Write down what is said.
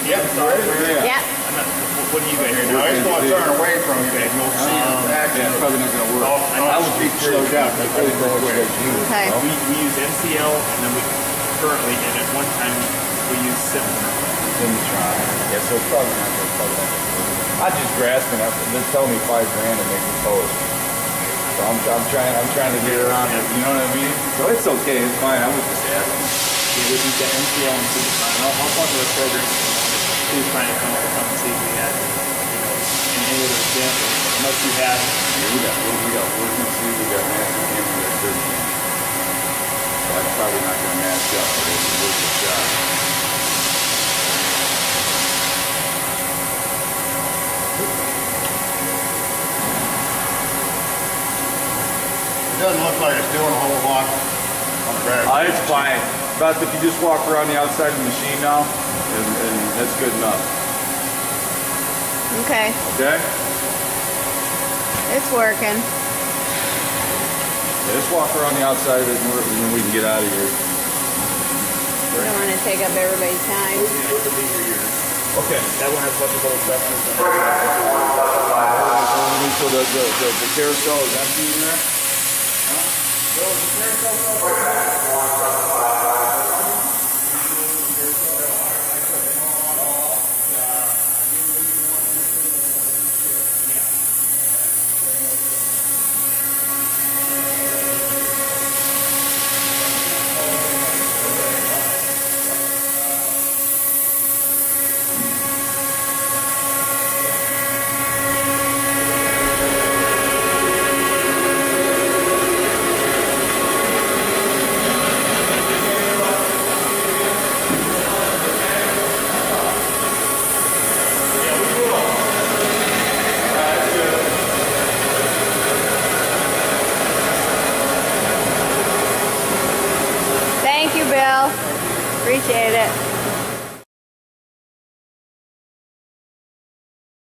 Yeah. What do you guys do? I just want to turn away from you. You'll see yeah, it's probably not going to work. I would be slowed down. Okay. We use MCL, and then we currently, and at one time, we use Cimatron. Yeah, so it's probably not going to work. I'm just grasping up. They're telling me $5 grand to make the post. So I'm trying to get around it. You know what I mean? So it's okay. It's fine. I was just asking. Yeah, we use the MCL and Cimatron. I'll talk to the program. He was trying to come and see if we had, any other examples. Unless you have. Yeah, we got work and see. We got massive games for that 13. So that's probably not going to match up, but it's worth a shot. It doesn't look like it's doing a whole lot on the back. It's fine. But if you just walk around the outside of the machine now, and that's good enough. Okay. Okay? It's working. Yeah, just walk around the outside of it and then we can get out of here. We don't want to take up everybody's time. Okay. That one has flexible assessments. So the carousel is empty in there? Thank you, Bill. Appreciate it.